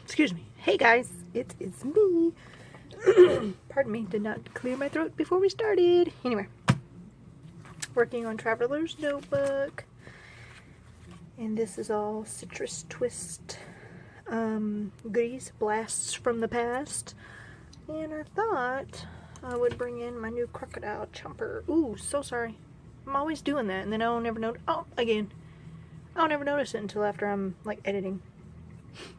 Excuse me. Hey guys, it's me. Pardon me, did not clear my throat before we started. Anyway, working on Travelers notebook. And this is all citrus twist goodies, blasts from the past. And I thought I would bring in my new crocodile chomper. Ooh, so sorry. I'm always doing that, and then I don't ever notice. Oh, again. I don't ever notice it until after I'm like editing.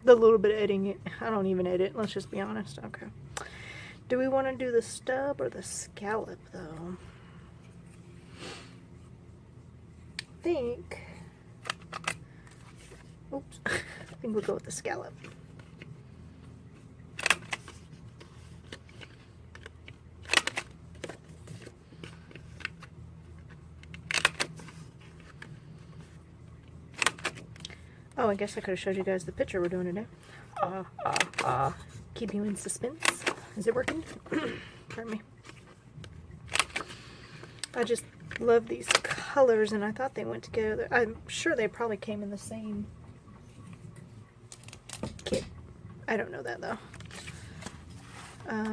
The little bit of editing it. I don't even edit, let's just be honest. Okay. Do we want to do the stub or the scallop though? I think. Oops. I think we'll go with the scallop. Oh, I guess I could have showed you guys the picture we're doing today. Keep you in suspense. Is it working? Pardon me. I just love these colors, and I thought they went together. I'm sure they probably came in the same kit. I don't know that though. Let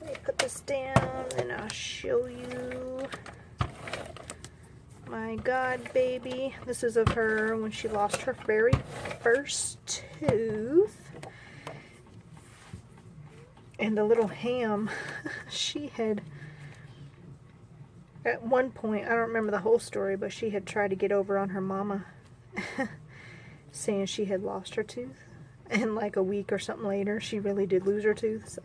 me put this down, and I'll show you. My God, baby. This is of her when she lost her very first tooth. And the little ham, she had, at one point, I don't remember the whole story, but she had tried to get over on her mama, saying she had lost her tooth. And like a week or something later, she really did lose her tooth, so.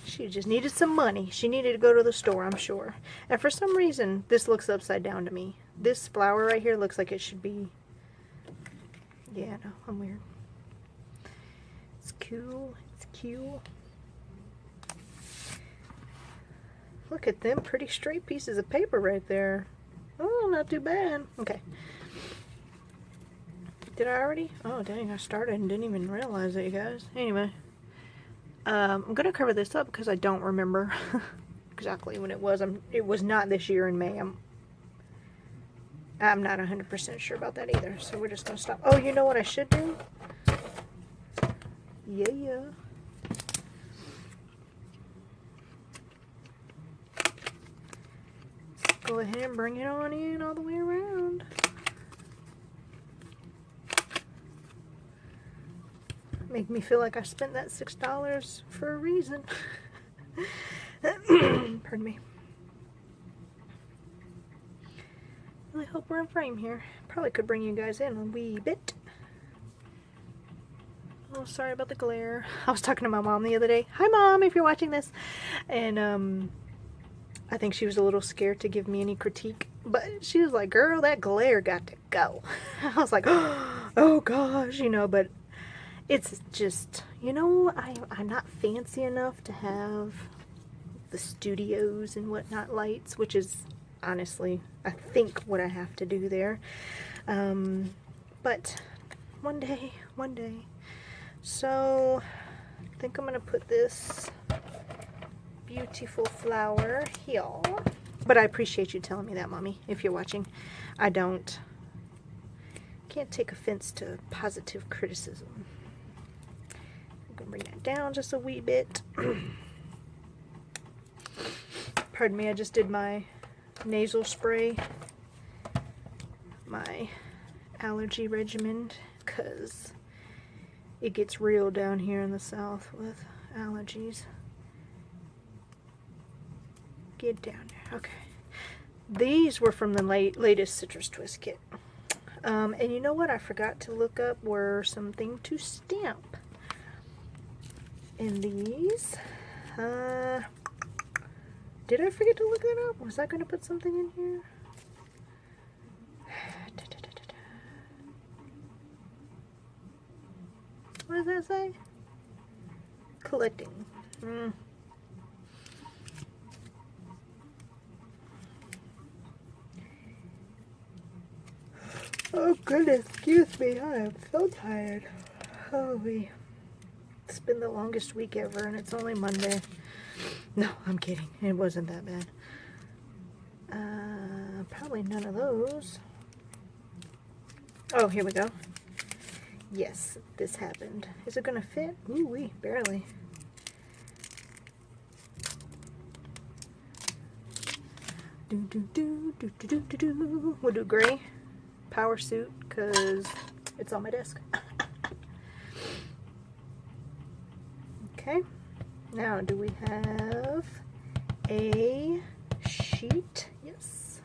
She just needed some money. She needed to go to the store, I'm sure. And for some reason, this looks upside down to me. This flower right here looks like it should be... Yeah, no, I'm weird. It's cool. It's cute. Look at them pretty straight pieces of paper right there. Oh, not too bad. Okay. Did I already? Oh, dang, I started and didn't even realize it, you guys. Anyway. I'm going to cover this up because I don't remember exactly when it was. It was not this year in May. I'm not 100% sure about that either. So we're just going to stop. Oh, you know what I should do? Yeah. Let's go ahead and bring it on in all the way around. Make me feel like I spent that $6 for a reason. Pardon me. Really hope we're in frame here. Probably could bring you guys in a wee bit. Oh, sorry about the glare. I was talking to my mom the other day. Hi, Mom, if you're watching this. And I think she was a little scared to give me any critique. But she was like, girl, that glare got to go. I was like, oh, gosh, you know, but... It's just, you know, I'm not fancy enough to have the studios and whatnot lights, which is honestly, I think, what I have to do there. But one day. So, I think I'm going to put this beautiful flower here. But I appreciate you telling me that, Mommy, if you're watching. I can't take offense to positive criticism. I'm going to bring that down just a wee bit. Pardon me, I just did my nasal spray, my allergy regimen, because it gets real down here in the south with allergies. Get down there. Okay. These were from the latest Citrus Twist kit. And you know what I forgot to look up were something to stamp. And these, did I forget to look that up? Was I going to put something in here? What does that say? Collecting. Oh goodness, excuse me, I am so tired. Holy. It's been the longest week ever, and it's only Monday. No, I'm kidding. It wasn't that bad. Probably none of those. Oh, here we go. Yes, this happened. Is it gonna fit? Ooh wee, barely. We'll do gray power suit because it's on my desk. Okay, now do we have a sheet? Yes.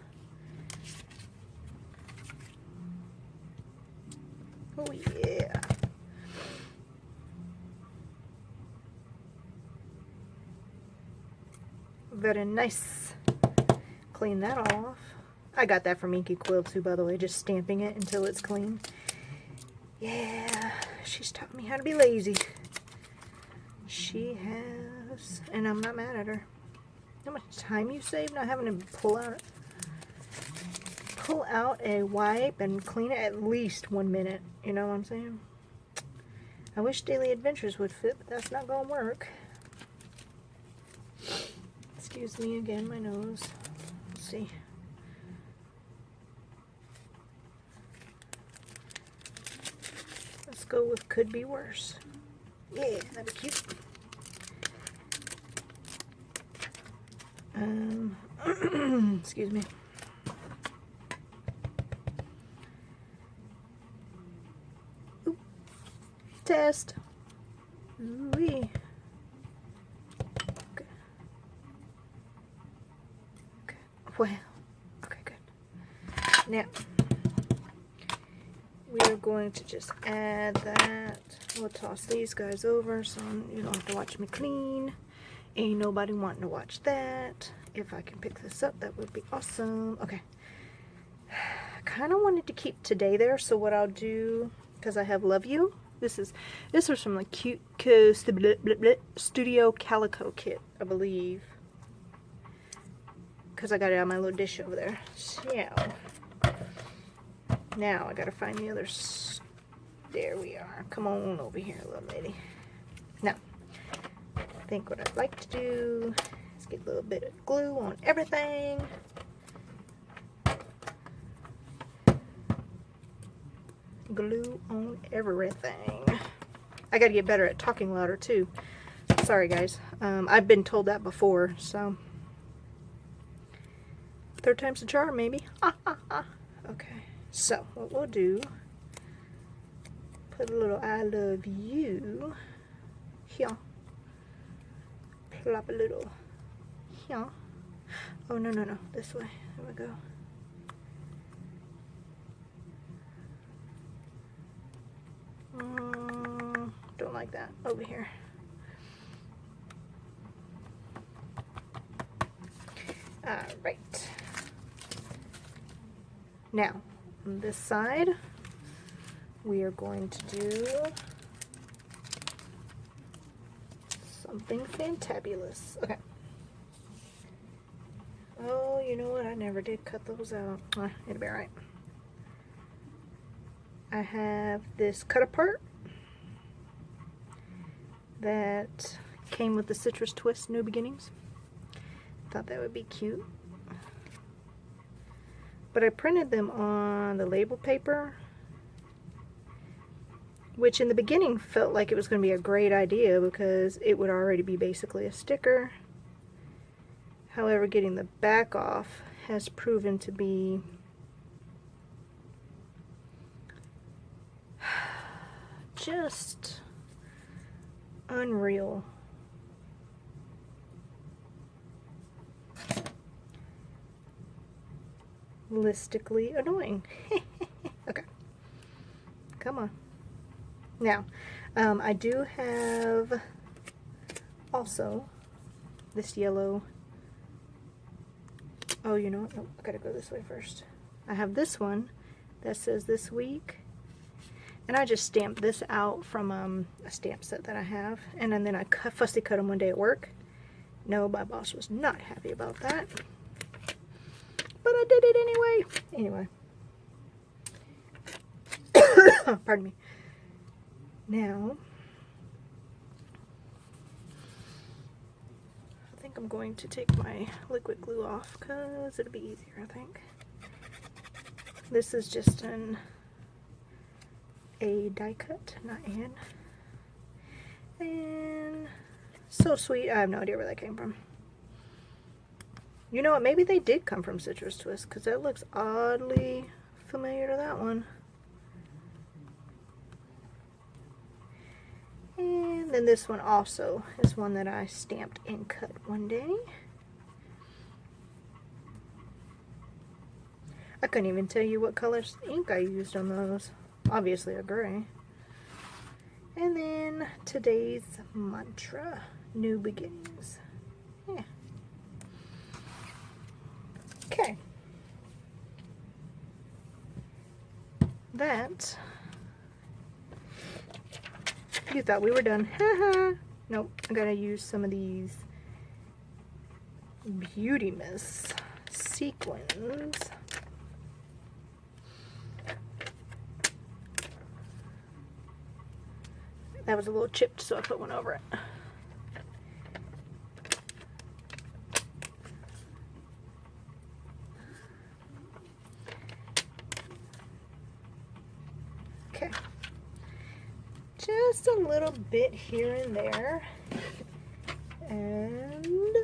Oh yeah. Very nice. Clean that off. I got that from Inky Quill too, by the way, just stamping it until it's clean. Yeah, she's taught me how to be lazy. She has, and I'm not mad at her. How much time you save not having to pull out a wipe and clean it at least 1 minute. You know what I'm saying? I wish Daily Adventures would fit, but that's not gonna work. Excuse me again, my nose. Let's see. Let's go with could be worse. Yeah, that'd be cute. Excuse me. Oop. Test. Ooh-wee. Okay. Okay. Well. Okay, good. Now, we're going to just add that. We'll toss these guys over so you don't have to watch me clean. Ain't nobody wanting to watch that. If I can pick this up, that would be awesome. Okay. I kind of wanted to keep today there, so what I'll do, because I have Love You. This was from the Cute Studio Calico kit, I believe. Because I got it on my little dish over there. So, now I gotta find the others. There we are. Come on over here, little lady. Now, I think what I'd like to do is get a little bit of glue on everything. Glue on everything. I gotta get better at talking louder too. Sorry guys. I've been told that before, so third time's the charm, maybe. Okay, so what we'll do, put a little I love you here. Plop a little here. Oh no, this way. There we go. Don't like that. Over here. Alright. Now, on this side, we are going to do something fantabulous. Okay. Oh, you know what? I never did cut those out. It'll be alright. I have this cut apart that came with the Citrus Twist New Beginnings. Thought that would be cute. But I printed them on the label paper, which in the beginning felt like it was going to be a great idea because it would already be basically a sticker. However, getting the back off has proven to be just unreal. Listically annoying. Okay. Come on. Now, I do have also this yellow. Oh, you know what? Nope, I gotta go this way first. I have this one that says this week. And I just stamped this out from a stamp set that I have. And then I fussy cut them one day at work. No, my boss was not happy about that. But I did it anyway. Pardon me. Now, I think I'm going to take my liquid glue off because it'll be easier, I think. This is just an a die cut, not an. And so sweet. I have no idea where that came from. You know what? Maybe they did come from Citrus Twist because that looks oddly familiar to that one. And then this one also is one that I stamped and cut one day. I couldn't even tell you what color ink I used on those. Obviously a gray. And then today's mantra, new beginnings. Yeah. Okay. That. You thought we were done. Haha. Nope. I gotta use some of these Beauty Mist sequins. That was a little chipped, so I put one over it. Okay. Just a little bit here and there. And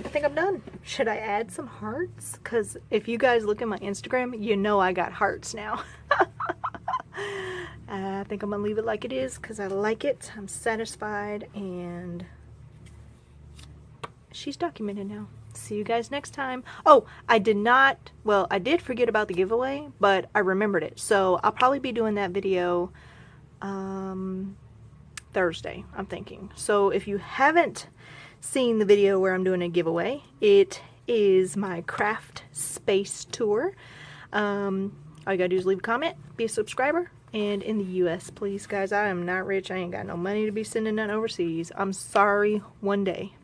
I think I'm done. Should I add some hearts? Because if you guys look at my Instagram, you know I got hearts now. I think I'm going to leave it like it is because I like it. I'm satisfied and she's documented now. See you guys next time. Oh, I did forget about the giveaway, but I remembered it. So I'll probably be doing that video Thursday, I'm thinking. So if you haven't seen the video where I'm doing a giveaway, it is my craft space tour. All you gotta do is leave a comment, be a subscriber, and in the US, please guys. I am not rich. I ain't got no money to be sending none overseas. I'm sorry. One day.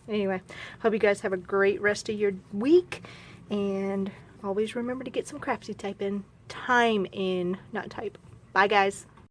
Anyway, hope you guys have a great rest of your week, and always remember to get some craftsy time in, not type. Bye guys.